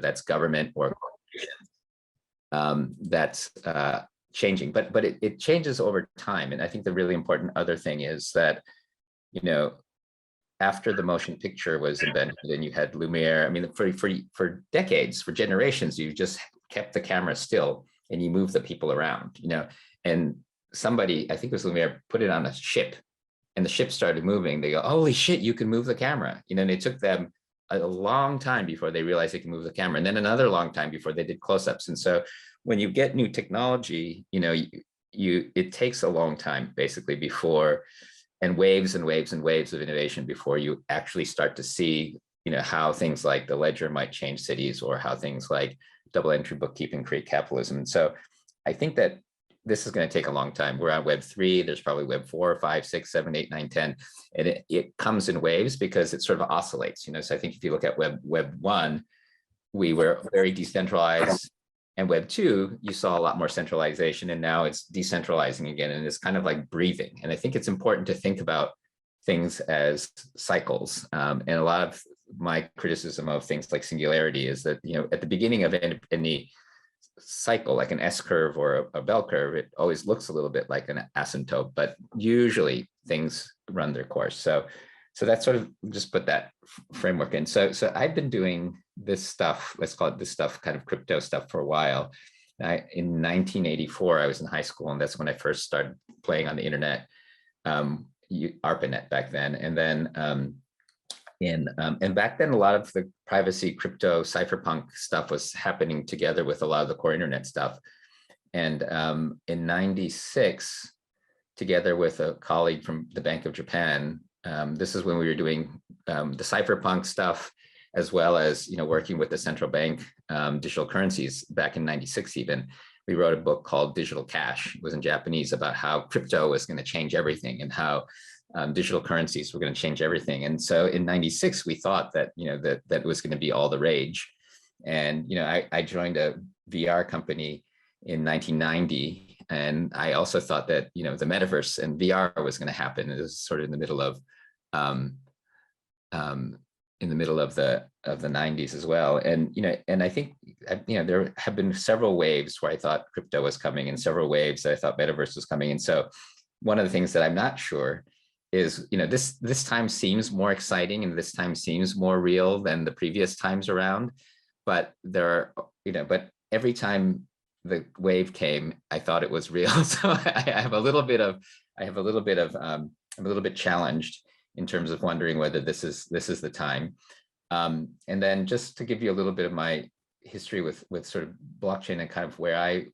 that's government or that's changing, but it changes over time. And I think the really important other thing is that, you know, after the motion picture was invented and you had Lumiere, I mean, for decades, for generations, you just kept the camera still and you move the people around, you know, and somebody, I think it was Lumiere, put it on a ship and the ship started moving. They go, holy shit, you can move the camera. You know, and it took them a long time before they realized they can move the camera, and then another long time before they did close-ups. And so when you get new technology, you know, it takes a long time basically before, and waves and waves and waves of innovation before you actually start to see, you know, how things like the ledger might change cities, or how things like double entry bookkeeping create capitalism. And so I think that this is going to take a long time. We're on Web 3, there's probably Web 4, 5, 6, 7, 8, 9, 10. And it comes in waves because it sort of oscillates, you know. So I think if you look at Web 1, we were very decentralized. And Web 2, you saw a lot more centralization, and now it's decentralizing again, and it's kind of like breathing. And I think it's important to think about things as cycles. And a lot of my criticism of things like singularity is that, you know, at the beginning of any cycle, like an S curve or a bell curve, it always looks a little bit like an asymptote, but usually things run their course. So that's sort of, just put that framework in. So I've been doing this stuff, let's call it this stuff, kind of crypto stuff, for a while. In 1984, I was in high school, and that's when I first started playing on the internet, ARPANET back then. And then and back then, a lot of the privacy crypto cypherpunk stuff was happening together with a lot of the core internet stuff. And in 96, together with a colleague from the Bank of Japan, this is when we were doing the cypherpunk stuff, as well as, you know, working with the central bank digital currencies back in 96 even. We wrote a book called Digital Cash. It was in Japanese, about how crypto was going to change everything, and how digital currencies were going to change everything. And so in 96, we thought that, you know, that was going to be all the rage. And, you know, I joined a VR company in 1990. And I also thought that, you know, the metaverse and VR was going to happen. It was sort of in the middle of the 90s as well. And, you know, and I think, you know, there have been several waves where I thought crypto was coming, and several waves that I thought metaverse was coming. And so one of the things that I'm not sure is, you know, this time seems more exciting, and this time seems more real than the previous times around. But there are, you know, but every time the wave came, I thought it was real. So I'm a little bit challenged in terms of wondering whether this is the time. And then just to give you a little bit of my history with sort of blockchain and kind of where I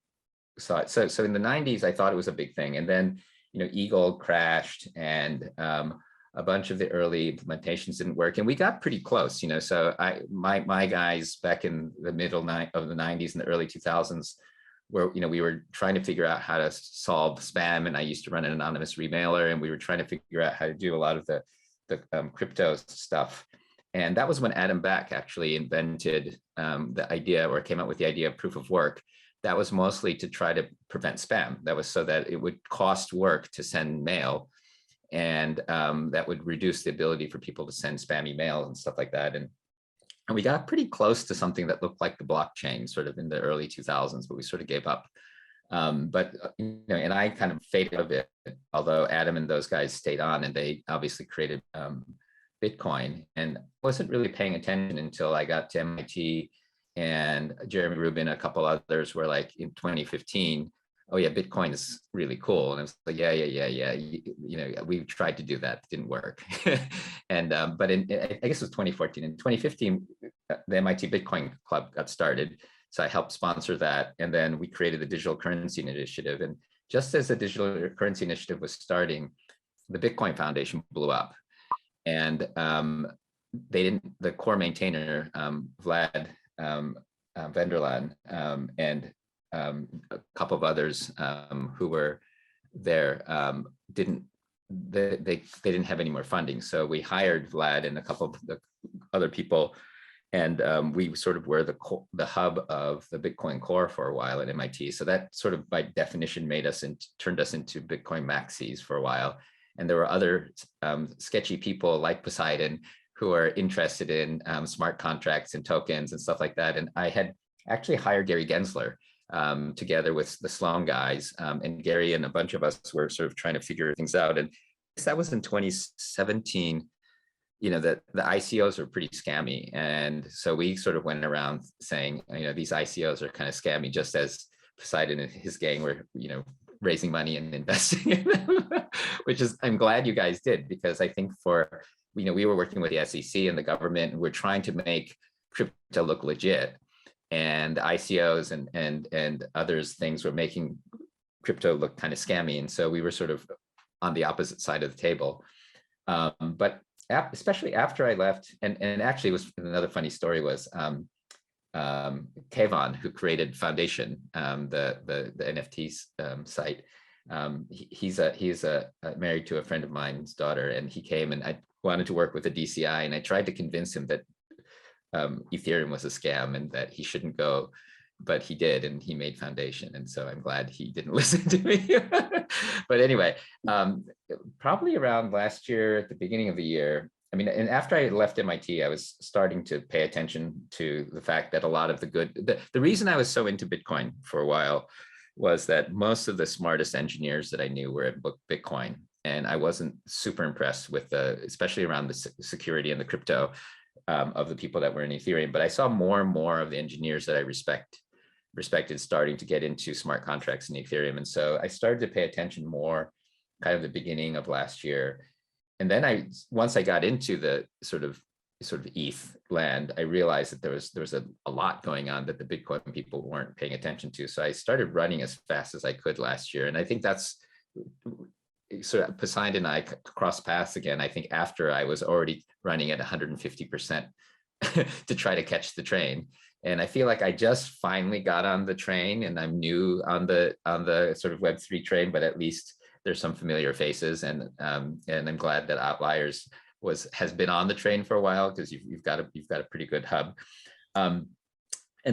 saw it. So in the 90s, I thought it was a big thing. And then, you know, eGold crashed, and a bunch of the early implementations didn't work, and we got pretty close, you know. So my guys back in the middle of the 90s and the early 2000s were, you know, we were trying to figure out how to solve spam, and I used to run an anonymous remailer, and we were trying to figure out how to do a lot of the crypto stuff. And that was when Adam Back actually invented the idea, or came up with the idea of proof of work. That was mostly to try to prevent spam. That was so that it would cost work to send mail, and that would reduce the ability for people to send spammy mail and stuff like that. And we got pretty close to something that looked like the blockchain sort of in the early 2000s, but we sort of gave up. But, you know, and I kind of faded a bit, although Adam and those guys stayed on, and they obviously created Bitcoin, and wasn't really paying attention until I got to MIT, and Jeremy Rubin, a couple others were like, in 2015, oh yeah, Bitcoin is really cool. And I was like, yeah. You know, we tried to do that, it didn't work. And, but I guess it was 2014. In 2015, the MIT Bitcoin Club got started. So I helped sponsor that. And then we created the Digital Currency Initiative. And just as the Digital Currency Initiative was starting, the Bitcoin Foundation blew up. And the core maintainer, Vlad Venderlaan, and a couple of others who were there they didn't have any more funding. So we hired Vlad and a couple of the other people, and we sort of were the hub of the Bitcoin core for a while at MIT. So that sort of by definition turned us into Bitcoin maxis for a while. And there were other sketchy people like Poseidon who are interested in smart contracts and tokens and stuff like that. And I had actually hired Gary Gensler together with the Sloan guys. And Gary and a bunch of us were sort of trying to figure things out. And that was in 2017. The ICOs are pretty scammy. And so we sort of went around saying, these ICOs are kind of scammy, just as Poseidon and his gang were, raising money and investing in them, which is, I'm glad you guys did, because I think we were working with the SEC and the government, and we're trying to make crypto look legit. And ICOs and others things were making crypto look kind of scammy. And so we were sort of on the opposite side of the table. But especially after I left, and actually it was another funny story was Kevon, who created Foundation, the NFTs site. He's married to a friend of mine's daughter, and he came and I wanted to work with the DCI, and I tried to convince him that Ethereum was a scam and that he shouldn't go, but he did, and he made Foundation. And so I'm glad he didn't listen to me. But anyway, probably around last year, at the beginning of the year, and after I left MIT, I was starting to pay attention to the fact that a lot of the reason I was so into Bitcoin for a while was that most of the smartest engineers that I knew were at Bitcoin. And I wasn't super impressed with especially around the security and the crypto of the people that were in Ethereum. But I saw more and more of the engineers that I respected starting to get into smart contracts in Ethereum. And so I started to pay attention more kind of the beginning of last year. And then once I got into the sort of ETH land, I realized that there was a lot going on that the Bitcoin people weren't paying attention to. So I started running as fast as I could last year. And I think that's sort of Poseidon and I crossed paths again, I think after I was already running at 150% to try to catch the train. And I feel like I just finally got on the train, and I'm new on the sort of Web3 train, but at least there's some familiar faces, and I'm glad that Outliers has been on the train for a while, because you've got a pretty good hub. And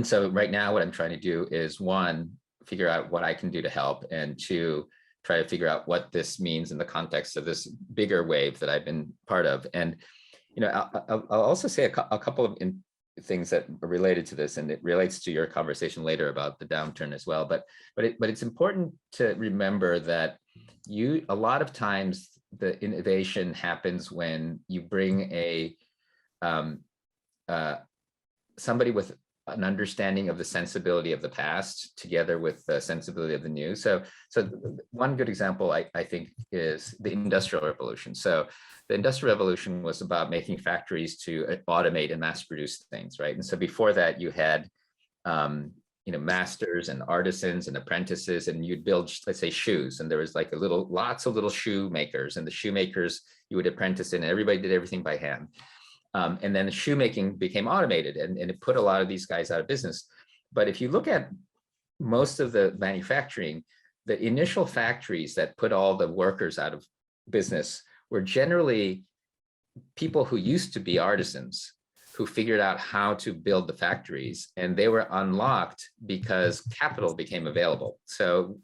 so right now what I'm trying to do is, one, figure out what I can do to help, and two, try to figure out what this means in the context of this bigger wave that I've been part of. And I'll also say a couple of things that are related to this, and it relates to your conversation later about the downturn as well. But it's important to remember that a lot of times the innovation happens when you bring somebody with an understanding of the sensibility of the past together with the sensibility of the new. So one good example I think is the Industrial Revolution. So the Industrial Revolution was about making factories to automate and mass produce things, right? And so before that, you had masters and artisans and apprentices, and you'd build, let's say, shoes, and there was like lots of little shoemakers, and the shoemakers you would apprentice in, and everybody did everything by hand. And then the shoemaking became automated, and it put a lot of these guys out of business. But if you look at most of the manufacturing, the initial factories that put all the workers out of business were generally people who used to be artisans, who figured out how to build the factories, and they were unlocked because capital became available. So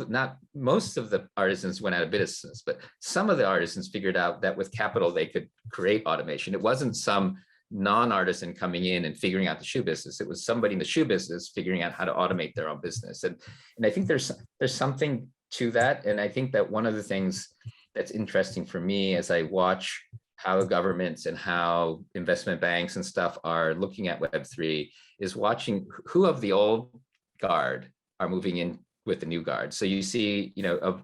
not most of the artisans went out of business, but some of the artisans figured out that with capital they could create automation. It wasn't some non-artisan coming in and figuring out the shoe business. It was somebody in the shoe business figuring out how to automate their own business. And I think there's something to that. And I think that one of the things that's interesting for me as I watch how governments and how investment banks and stuff are looking at Web3 is watching who of the old guard are moving in with the new guard. So you see,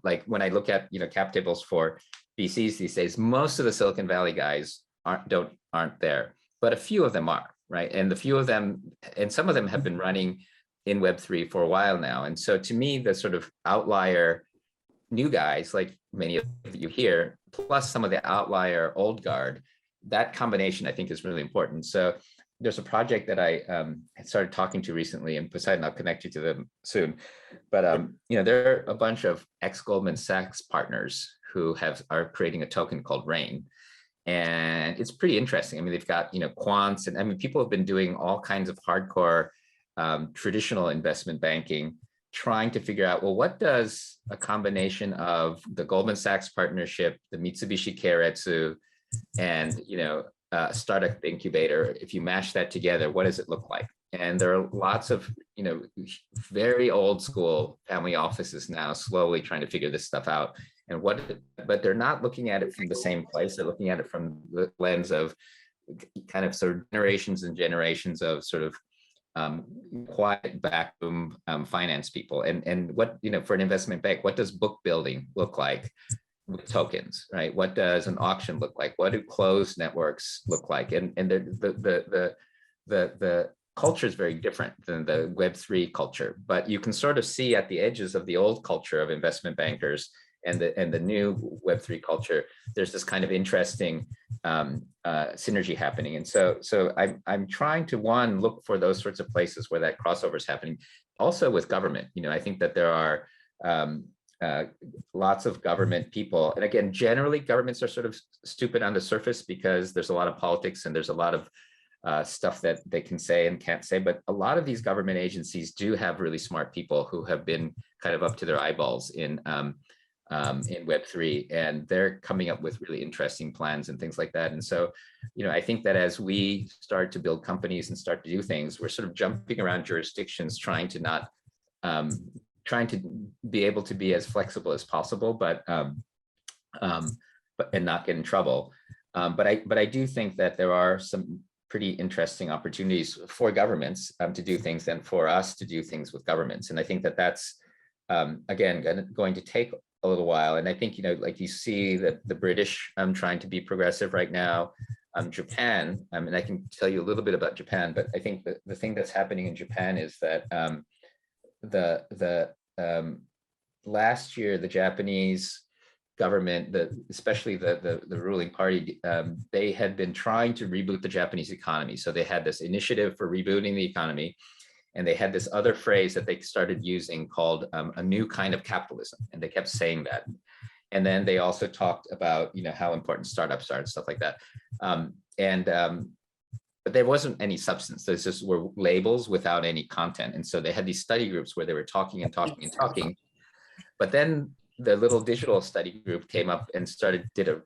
like when I look at, cap tables for VCs these days, most of the Silicon Valley guys aren't there, but a few of them are, right? And the few of them, and some of them have been running in Web3 for a while now. And so to me, the sort of outlier new guys, like many of you here, plus some of the outlier old guard, that combination I think is really important. So there's a project that I started talking to recently, and Poseidon, I'll connect you to them soon. But there are a bunch of ex-Goldman Sachs partners who are creating a token called Rain. And it's pretty interesting. I mean, they've got, quants, and people have been doing all kinds of hardcore traditional investment banking, trying to figure out, well, what does a combination of the Goldman Sachs partnership, the Mitsubishi Keiretsu, and startup incubator, if you mash that together, what does it look like? And there are lots of, very old school family offices now slowly trying to figure this stuff out. And but they're not looking at it from the same place. They're looking at it from the lens of kind of sort of generations and generations of sort of quiet backroom finance people. And what, for an investment bank, what does book building look like with tokens, right? What does an auction look like? What do closed networks look like? And the culture is very different than the Web3 culture, but you can sort of see at the edges of the old culture of investment bankers and the new Web3 culture, there's this kind of interesting synergy happening. And so I'm trying to, one, look for those sorts of places where that crossover is happening. Also with government, I think that there are lots of government people. And again, generally governments are sort of stupid on the surface because there's a lot of politics and there's a lot of stuff that they can say and can't say. But a lot of these government agencies do have really smart people who have been kind of up to their eyeballs in Web3, and they're coming up with really interesting plans and things like that. And so, I think that as we start to build companies and start to do things, we're sort of jumping around jurisdictions, trying to be able to be as flexible as possible, but and not get in trouble. But I do think that there are some pretty interesting opportunities for governments to do things and for us to do things with governments. And I think that that's, again, going to take a little while. And I think, like you see that the British trying to be progressive right now, Japan, and I can tell you a little bit about Japan, but I think that the thing that's happening in Japan is that last year, the Japanese government, especially the ruling party, they had been trying to reboot the Japanese economy. So they had this initiative for rebooting the economy, and they had this other phrase that they started using called a new kind of capitalism, and they kept saying that. And then they also talked about how important startups are and stuff like that. But there wasn't any substance. Those just were labels without any content. And so they had these study groups where they were talking and talking and talking. But then the little digital study group came up and did an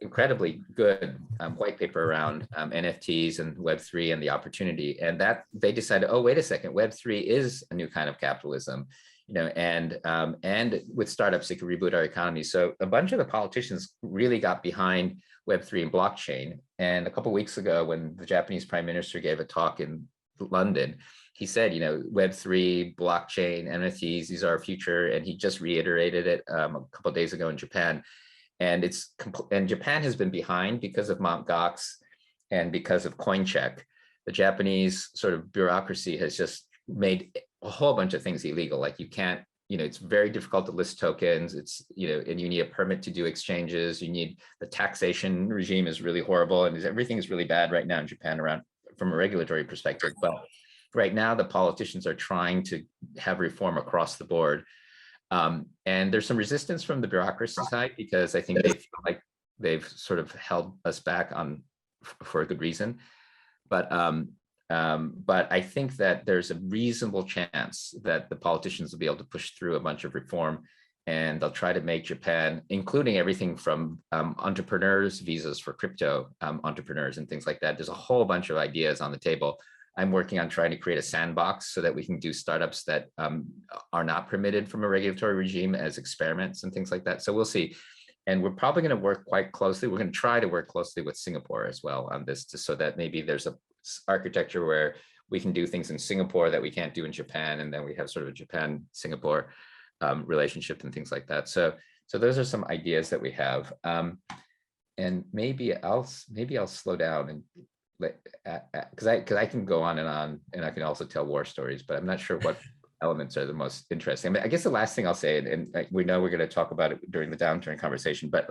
incredibly good white paper around NFTs and Web3 and the opportunity. And that they decided, oh, wait a second, Web3 is a new kind of capitalism, and with startups, it could reboot our economy. So a bunch of the politicians really got behind Web3 and blockchain. And a couple of weeks ago, when the Japanese Prime Minister gave a talk in London, he said, Web3, blockchain, NFTs, these are our future. And he just reiterated it a couple of days ago in Japan. And Japan has been behind because of Mt. Gox and because of CoinCheck. The Japanese sort of bureaucracy has just made a whole bunch of things illegal. Like you can't, it's very difficult to list tokens. It's, and you need a permit to do exchanges. You need, the taxation regime is really horrible, and everything is really bad right now in Japan around from a regulatory perspective. But right now, the politicians are trying to have reform across the board. And there's some resistance from the bureaucracy side because I think they feel like they've sort of held us back for a good reason. But I think that there's a reasonable chance that the politicians will be able to push through a bunch of reform, and they'll try to make Japan, including everything from entrepreneurs, visas for crypto entrepreneurs and things like that. There's a whole bunch of ideas on the table. I'm working on trying to create a sandbox so that we can do startups that are not permitted from a regulatory regime as experiments and things like that. So we'll see. And we're probably going to work quite closely. We're going to try to work closely with Singapore as well on this, so that maybe there's a architecture where we can do things in Singapore that we can't do in Japan. And then we have sort of a Japan-Singapore relationship and things like that. So those are some ideas that we have. And maybe I'll slow down and because I can go on, and I can also tell war stories, but I'm not sure what elements are the most interesting. I mean, I guess the last thing I'll say, and we know we're going to talk about it during the downturn conversation, but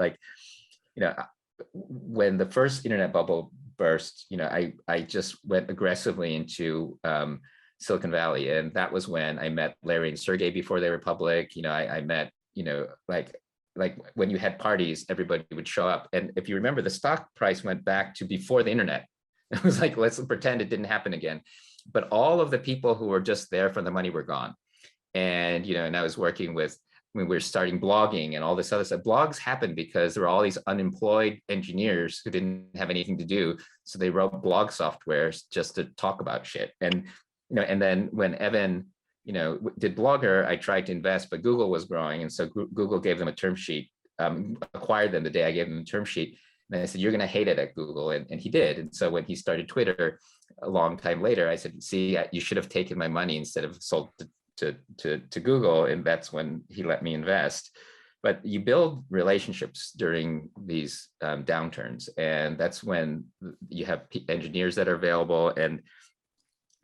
when the first internet bubble burst, I just went aggressively into Silicon Valley, and that was when I met Larry and Sergey before they were public. I met, like when you had parties, everybody would show up, and if you remember, the stock price went back to before the internet. It was like, let's pretend it didn't happen again. But all of the people who were just there for the money were gone. And, and I was working with when we were starting blogging and all this other stuff. Blogs happened because there were all these unemployed engineers who didn't have anything to do. So they wrote blog softwares just to talk about shit. And, and then when Evan, did Blogger, I tried to invest, but Google was growing. And so Google gave them a term sheet, acquired them the day I gave them a term sheet. And I said, you're going to hate it at Google. And he did. And so when he started Twitter a long time later, I said, see, you should have taken my money instead of sold to Google. And that's when he let me invest. But you build relationships during these downturns. And that's when you have engineers that are available. And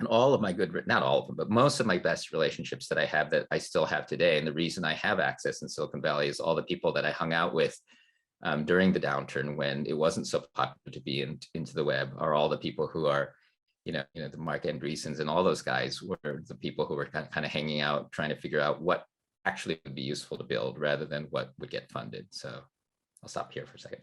all of my not all of them, but most of my best relationships that I have that I still have today. And the reason I have access in Silicon Valley is all the people that I hung out with during the downturn when it wasn't so popular to be into the web, are all the people who are, the Mark Andreessens and all those guys were the people who were kind of hanging out, trying to figure out what actually would be useful to build rather than what would get funded. So I'll stop here for a second.